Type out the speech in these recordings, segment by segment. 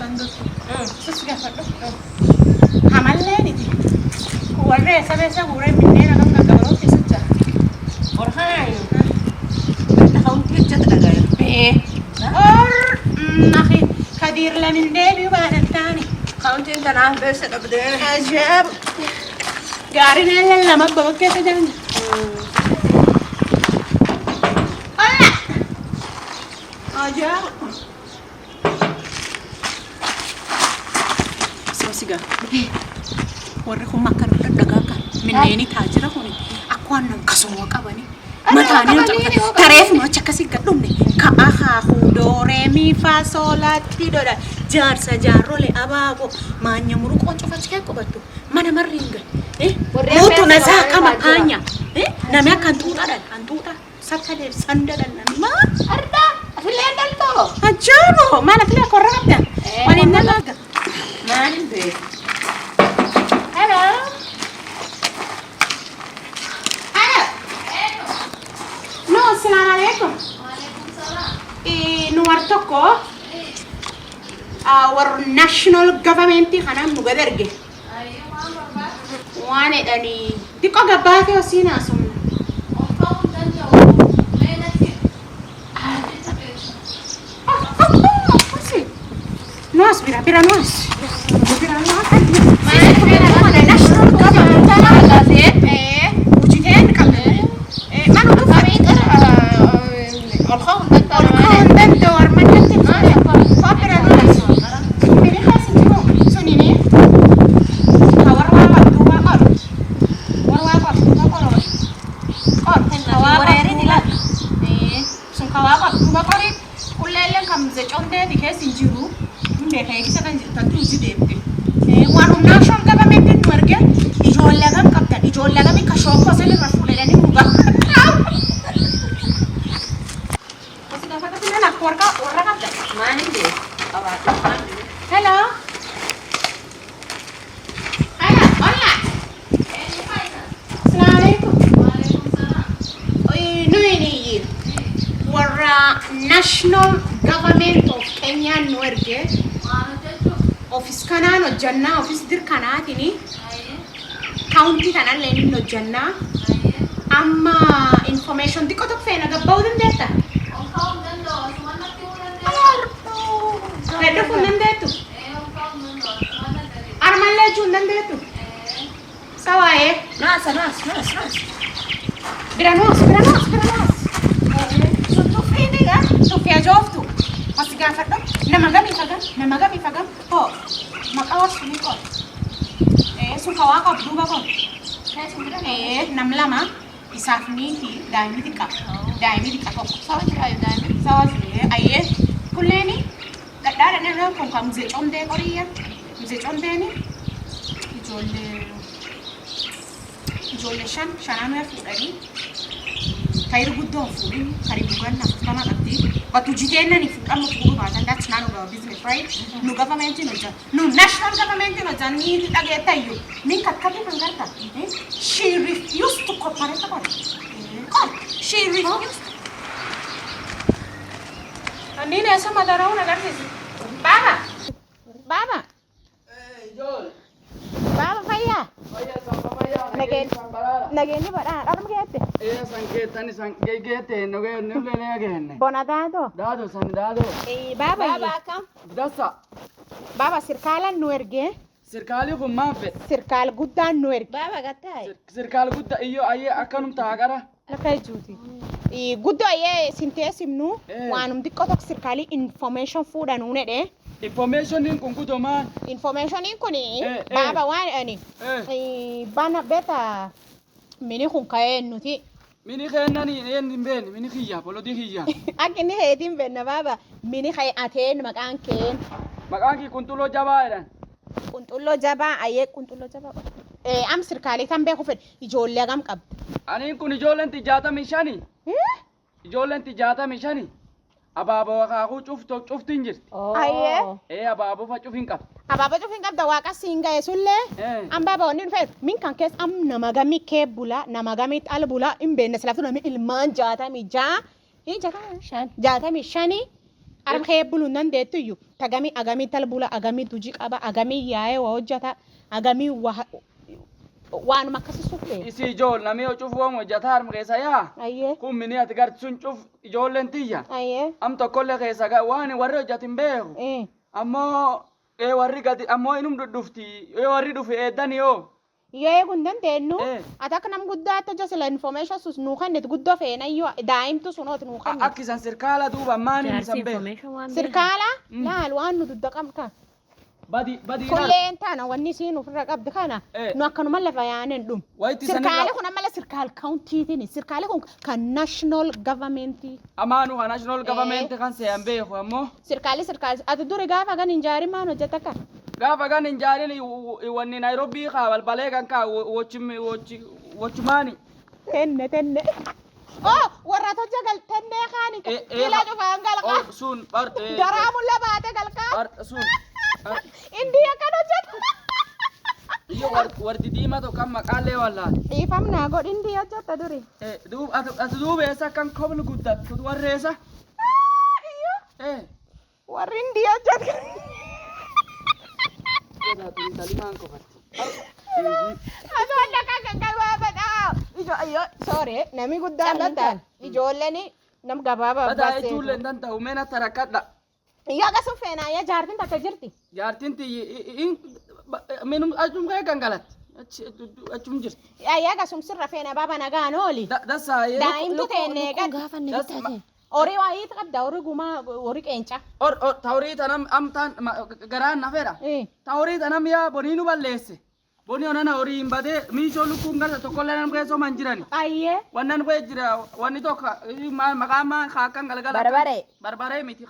sando. Sus gafadhu. Hamalleeni. Warre sabesa gure minneera kan gaggabaro keessatti. Orhaan. Hawti jetta dhagaaya. Akhi kadir lamin deebi'u baadhattaani. Hawti tanaan beessa dhabdee. Ajaa'ib. Gaariin illee lama bakkeessa jiran. Ajaa'ib. Siga. Warri kun makka dhadhagaa kan minneeni taajira kun akkaan nam kasuma qabani. Mataanii cabta. Tareef nu achi akkasii gadhumne ka ahaahu dooree mi fa soolaatti dodha jaarsa jaarrole abaabo maanya muru qoncofachi kee qubattu mana marringa. Mutu nazaa kama paanya. Nami akkan tuutaadhaan hantuuta sakkalee sandaadhaan nama. Arda afilee daltoo. Ajaa'ibu mana filee korra qabda. Waliin nalaga. Maalin bee? Hello. Hello. No, assalamu alaikum. Nuwar tokko our national government kanaan nu gadarge. Waan edhani xiqqoo gabbaatee osii naasumna. Nuas bira nuas. Bira nuas. National government ujiteen qabne. Manu tu fami alxaun danto armanatti fabira nuas. Bira hasinjo sunini. Kawarwa duba qor. Warwa qor duba qor. Qor kawareri dila. Sun kawarwa duba qori kullelen kam zeconde dikesin jiru. Kayak kita kan tentu jadi deh. Warung nasional government itu warga dijual lagi kapten, dijual lagi ke shop pasal rasul ini murah. Masih dapat tapi nak warga orang kapten. Mana dia? Awak mana? Hello. Halo, hola. Assalamualaikum. Waalaikumsalam. Nu ini warga national government of Kenya warga. Office kanaan hojjannaa office dir kanaatini county kanaan leenin hojjannaa amma information xiqqoo tokko feena gabba'uu dandeetta? Hedduu dandeettu? Armallee jechuun dandeettu? Sawaa'ee? Naas. Bira nuus. Tuffiidhiga? Tuffii ajooftu? Asi gaafadhu nama gamii fagam hoo maqaa warsuni qol sun kawaa qab duuba qol nam lama isaaf niiti daa'imni xiqqa tokko sawa jiraayu ayyee kulleeni dhadhaadhaan irra kun kan muzee condee qoriyya muzee condeeni ijoollee shanaanuu fuudhanii Kayu guddoon fuudhin karii dhugan naftama qabdi. Batu jiteenna ni fuudhamu fuudhu baatan that's none of our business, right? Nu government no jan. Nu national government no jan ni dhageettayyu. Min kakkati hangarta. She refused to cooperate about it. She refused. Anine esa madara una gartisi. Baba. Joel. Baba fayya. Nageenyi badhaan dharma geette. Sankeettani sankeettee nulee geenne. Bona daadoo. Daadoo sani daadoo. Baba Kam? Dassa. Baba sirkaalaan nu ergee. Sirkaalii kun maal fedhe? Sirkaal guddaan nu erge. Baba gattaay. Sirkaal guddaa iyyoo ayyee akkanum taaqara. Lafa jechuuti. Guddoo ayyee sinteessimnu waanum xiqqoo tokko sirkaalii information fuudhanuu nedhe. Informationiin kun kutuu maal? Informationiin kun baba waan ani bana beta mini kun ka'ee nuti. Mini keennanii eenyu hin beekne mini kiyyaa bolodii kiyyaa. Akka inni heetiin benna baba mini ka'ee ateen maqaan keen. Maqaan kii Qunxulloo Jabaa jedhan. Qunxulloo Jabaa ayyee Qunxulloo Jabaa. Am sirkaalii kan beeku fedhe ijoollee hagam qabdi. Aniin kun ijoolleen 65. Ijoolleen 65. Abaaboo akaakuu cuftiin jirti. Ayyee. Abaaboo fa cufin qabdi. Abaaboo cufin qabda waaqa siin ga'e sullee. Am baba wanni dhufeef min kan keessa am nama gamii kee bula nama gamii xal bula hin beekne silaaftuu namni ilmaan 65. 65 Aram kee bulunan deetuyu. Tagami agami talbula agami tuji qaba agami yaa'ee waa hojjata agami waan makkasi suphee. Isi ijool namni cufu waan hojjataa harma keessa yaa. Ayyee. Kun mini ati gartuun cuf ijoolleen tiyya. Ayyee. Am tokkollee keessa waan warri hojjatin beeku. Ammoo warri gadi ammoo inum dhufti warri dhufe eeddani yoo. Yoo gundan teennu atak nam guddaa taja sila information sus nuukannet guddoo feena yoo daa'imtu sunoot nuukannet. Akkisan sirkaala duuba maani misan beeku. Sirkaala laal waan nu dudda qabka. Badi. Kulleen taana wanni siin ofirra qabdi kana nu akkanuma lafa yaanen dhum. Sirkaali kun amala sirkaal kauntiitini sirkaali kun kan national government. Amaanu kan national government kan seeyan beeku ammoo. Sirkaali ati duri gaafa gan injaari maan hojjeta kan. Gaafa gan injaarin wanni Nairobi kaa balbalee kan kaa wochumaani. Tenne. Oh warra toja gal tenne kaani. Ila cufaan galqa. Sun daraamuun labaate galqa. Sun. India kan hojjetu. Iyo warti diimaa tokko kan maqaalee wallaan. Dhiifamnaa godhi India hojjeta duri. Ati duubeessa kan kobni guddatu warreessa. Warri India hojjetu. Asoonna kan gabaabadhaa. Sorry nami guddaan lataan ijoolleen nam gabaabaa baasee. Badaa ijoolleen dan ta'u meena tarakkadha. Yaa gasuu feenaa yaa jaartiin takka jirti. Jaartiin tiyyi minum ajum kee gangalatti. Achum jirti. Yaa gasum sirra feena baaba nagaan ooli. Dasaa daa'imtu teennee gad. Gaafanne bitate. Horii waayii qabda horii gumaa horii qeenca. Horii tanam amtaan garaan nafeera. Horii tanam yaa bonii nu balleesse. Bonii onana horii hin badee miishoo lukkuun gara tokkollee nam keessoo man jirani. Ayyee. Wannan kee jira wanni tokko maqaan maan kaakkan galgala. Barbaree. Barbaree miti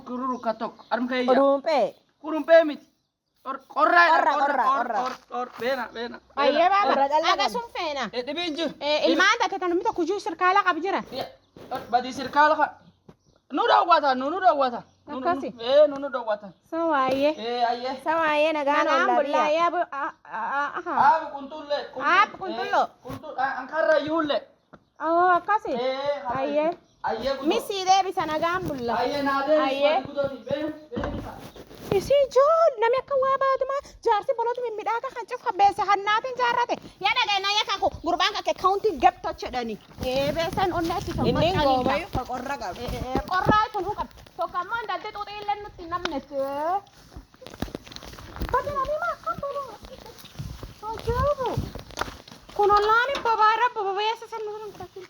ururukka tokko arm kee yaa. Kurumpee. Kurumpee miti. Qorraa. Beena. Ayyee baaba. Agasum feena. Dhibiin jiru. Ilmaan taate tanummi tokko juu sirkaala qab jira. Badi sirkaala ka. Nu dawwatan. Akkasi. Nu dawwatan. Sawaayyee. Ayyee. Sawaayyee nagaan ollaa yaa Aabi kuntulle. Aabi kuntullo. Ankarra yuulle. Akkasi. Ayyee. Missii deebisa nagaan bulla. Ayyee. Isi ijool namni akka waa baatuma jaarsi bolootu mimmiidhagaa kan cuf qabbeesse hannaatiin jaarrate yaa dhageenyaa yaa kan gurbaan kakke kaawuntii gabto jedhani beesan onni achi tokko Inni goomayu ka qorra qabu. qorraa kun qab tokko ammoo ndaltee xuuxii illee nutti namnete bati namni maa akka tolu ajaa'ibu kun ollaan babaarra babayeessa san nuti fudhatin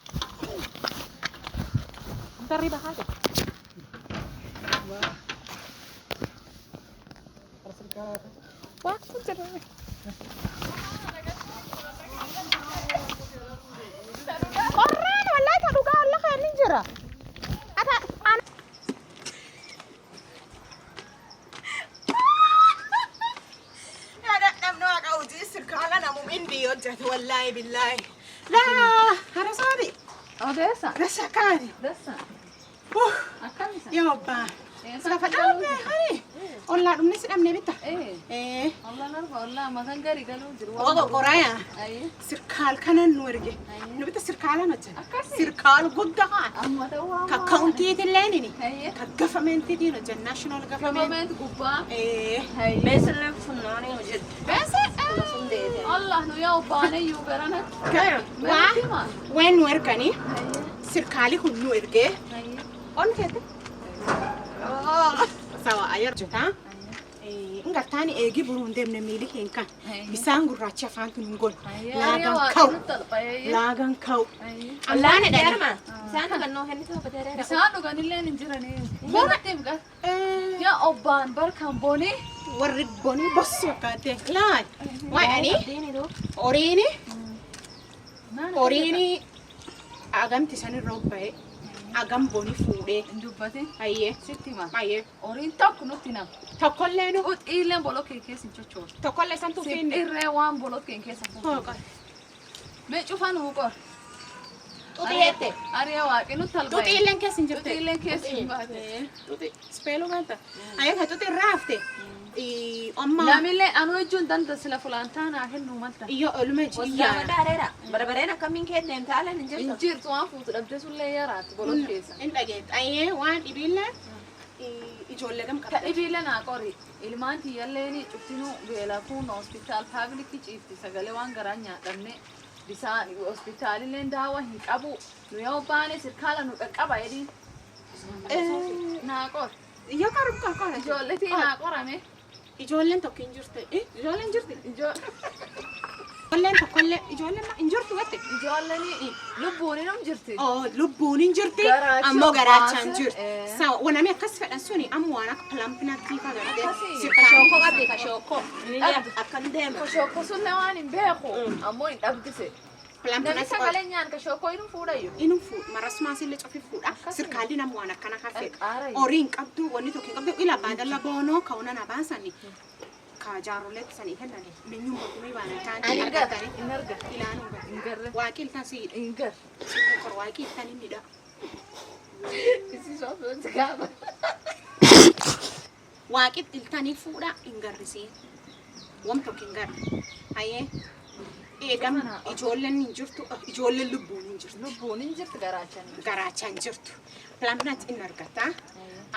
darri bahaate. Waktu cerita. Orang wallahi tak duga Allah kan ninjara. Ada an. Ada nam no ka uji sirkala namu India hojjetu wallahi billahi. La harasani. Oh desa. Dasa kani. Desa. Akkamisa. Ya obba. Safadhaan beekani. Ollaa dhumni si dhabnee bitta. Allah narfa Allah matan gari galuu jiru. Ogo qoraya. Sirkaal kanan nu erge. Nu bitta sirkaalan hojjeta. Sirkaal guddaa. Amma ta'uu Ka kaawuntiitillee nini. Ka gafamentiitiin hojjeta. National government. Government gubbaa. Beesillee funnaanii hojjeta. Beese. Allah nu yaa obbaane iyyuu garana. Waa. Ween nu ergani. Sirkaali kun nu ergee. On keete. Sawa ayar jota. Ngartaani eegi buruun deemne miili keenka. Bisaan gurraacha afaan kun ngol. Laagan ka'u. Allaane dheerma. Bisaan dhugannoo henni tokko dheereera. Bisaan dhuganillee hin jiranii. Boonatti himga. Yaa obbaan barkan boonii. Warri bonii bossoo kaatee. Laal. Waa'ani. Horiini. Agamti sanirra obba'ee. Agam bonii fuudhee. Dubbate. Ayyee. Sitti hima. Ayyee. Horiin tokko nutti nama. Tokkollee nu. Iilleen bolokkee keessa hin cochoon. Tokkollee san tuffiin. Irree waan bolokkeen keessa fuudhu. Mee cufaan uu qor. Tuxiyeette. Ariyaa waaqi nutti albaa'e. Tuxiilleen keessa hin jirte. Tuxiilleen keessa hin baate. Tuxi. Speeluu ganta. Ayyee ka tuxi raafte. Amma. Namillee anu jechuun danda sila fulaantaa naa kennuu madda. Iyo olume Wasiyaa madaareera. Barbareen akkamiin keeteen taalan hin jirtu. Injirtu waan fuutu dhabde sullee yaraati bolokkeessa. hin dhageet. Ayyee waan dhibiillee ijoollee gam Ka qabda. dhibiila naa qori. Ilmaan tiyyalleeni cuftinuu beela kun hospitaal paabilikii ciifti sagalee waan garaa nyaadhamne bisaan hospitaalilleen daawwa hin qabu. Nu yoo baane sirkaala nu qaqqaba jedhiin. Naa qori. Yoo qaruuf kan qora. Ijoollee tii naa qorame. Ijoolleen tokko hin jirte. Ijoolleen jirti. Ijoolleen tokkollee ijoolleen hin jirtu wette. Ijoolleen lubbuun hin jirti. Lubbuun hin jirti. Garaachaan Ammoo garaachaan baase, jirti. eh. Sawa wanami akkas fedhan suni amma waan akka pilampinatti fagadee Kashookoo qabdi kashookoo. Akkan deema. Kashookko sunne waan hin beeku. Ammoo hin dhabdise. Namni pilampinatti sagalee nyaan kashookoo hin fuudhayyuu. inuu fuudha marasumaas illee cofii fuudha sirkaalli nama waan akkana kaffee Qarqaara. horiin qabdu wanni tokko hin qabdu ila baadalla boonoo ka'uuna na baasanii ka jaarolleetti sanii kennanii minyuun bakkumii waan Ani ta'an gar. argatanii Hin arga. ilaanuun Hin garre. waaqii iltaan siidha Hin gar. waaqii iltaan inni dha Isi soofeetti gaaba. waaqii iltaanii fuudha hin garrisiin wam tokko hin garre hayyee eegam ijoolleen hin jirtu ijoolleen lubbuun hin jirtu Lubbuun hin jirti garaachaan. garaachaan jirtu pilampinatti hin argata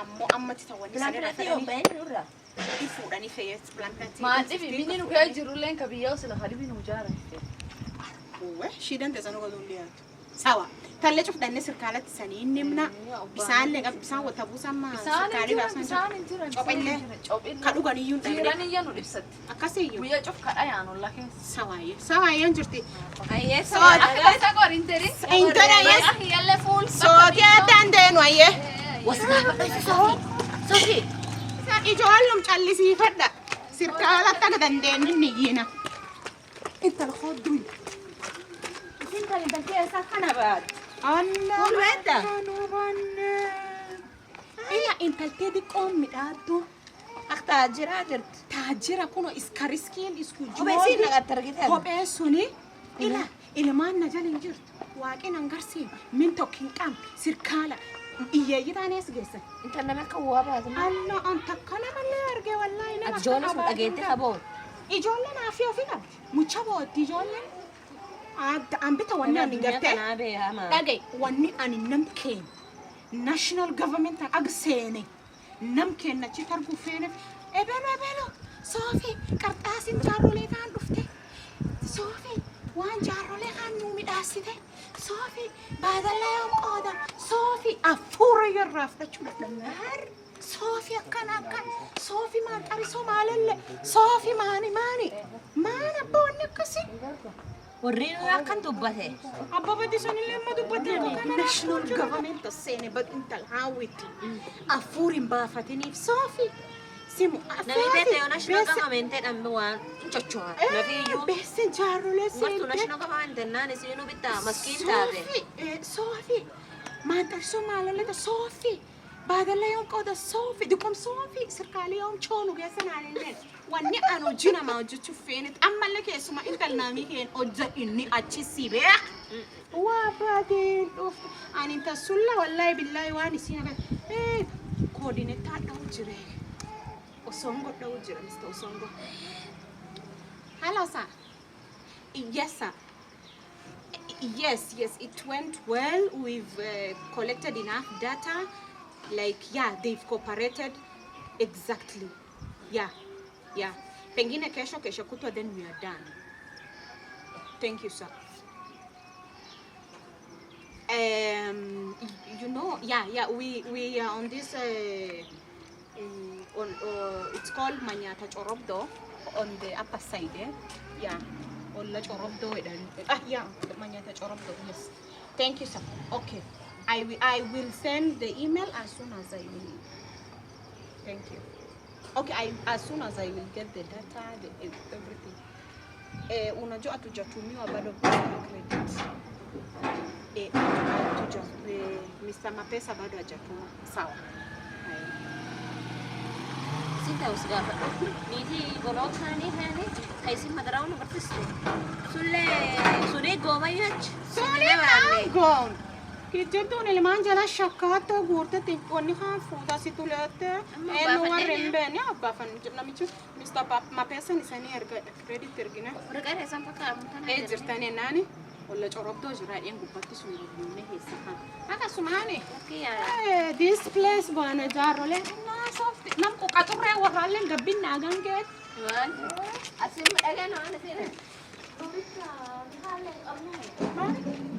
ammoo ammatti ta'uun Pilampinatti yoo ba'een nurra. fuudhanii fe'ees pilampinatti Maal dhibi biyyi nu kee jirulleen ka biyyaa sila hadibi nu jaara. shiidan te sanuu galuun dhiyaatu. Sawa. Talle cufdannee sirkaalatti sanii inni himna. Bisaan bisaan wata buusammaa sirkaalii baasan Bisaan hin jiran. Cophiillee Cophiillee. ka dhuganiyyuu hin Jiran dhabne. iyya nu dhibsatti. Akkasiyyuu. Guyyaa cuf kadha yaanolla keessa. Sawaayyee. Sawaayyeen jirti. Ayyee Akka isa gor hin tiri. Intala yes. Yallee fuul. Sootii addaan deenu ayyee. Sofi. Ijoollum callisiifadha. Sirkaalatti akka dandeenyu ni yiina. Intala hodduun. Isin kan intal keessaa kana baatu. Allah. Fulweedda. Iya intaltee xiqqoon midhaaddu. Akka taajjiraa jirti. Taajjira kuno iskariskiin isku Kopheen naqatti argite. Kophee suni ila ilmaan na jala hin jirtu. Waaqin angarsiin min tokko hin qabne sirkaala iyyeeyyii taanees geessan. Inta nama akka waa baatu. Allah an takka namallee argee wallaahi nama Ati ijoollee sun dhageetti qaboon. Ijoolleen haafii ofii qabdi. Mucha bootti ijoolleen. Ambita wanni ani gartee. Kanaa beekamaa. Dhagaye wanni ani nam keenya national government ag seene nam keenya achi arguu feeneef ebelo Sofi qarxaasin jaarrolee kaan dhufte Sofi waan jaarrolee kaan nuu midhaasite Sofi baadallee yoom qooda Sofi afuura yerraa fudhachuu dadhabne Sofi akkana Sofi maan qabisoo maalalle Sofi maani maan abboonni akkasii Warri nuyi akkan dubbate. Abba badi sonillee amma dubbate national government seene bad intal haawiti afuurin baafatiniif Sofi simu Nami beete yoo national government dhambe waan chochoa. Nafi iyyuu. beesse jaarrolee Martu seente national government naan isinuu bitaa maskiin taate. Sofi maan qabisoo maalallee Sofi baadallee yoom qooda Sofi diqom Sofi sirkaalee yoom choonu geessa naalillee wanni an hojii namaa hojjechuuf feenet ammallee keessuma intal naamii keen hojja inni achi si beek waa baateen dhuftu ani inta sulla wallaahi billaahi waan isiin agar koordinettaa dha'u jire osongo dha'u jira Mr. Osongo. Hello sir. Yes sir. Yes, it went well. We've collected enough data. Like, yeah, they've cooperated exactly. Yeah. Pengine kesho kutwa, then we are done. Thank you, sir. You know, yeah, we are on this it's called Manyata Chorobdo on the upper side, yeah. Olla Chorobdo yeah, Manyata Chorobdo, yes. Thank you, sir. Okay. I will send the email as soon as I will. Thank you. Okay, as soon as I will get the data, everything. Unajua hatujatumiwa bado credit. Mr. Mapesa bado hajatuma. Sawa. Sinta usgafa. Niti golok hani kaisi madaraw na bartistu. Sulle goma yach. Sulle mangon. Kijjattuun ilmaan jala shakkaatoo guurtatti wanni kaan fuutaa si tuleette eenyu warreen beene abbaafan namichi Mr. Mapeessan isanii erga credit ergina. Raqaa isaan fakkaatu. Jirtanii naani ولا جربتوا جرائين قبضتي سنة بيوني هي سكان هذا سمعني Kaya, this place وانا جارو لين لا صوفي نمكو قطرة ورالين قبلنا عجنجت man. Asin mo, ano, sila? Turista, halik, ano.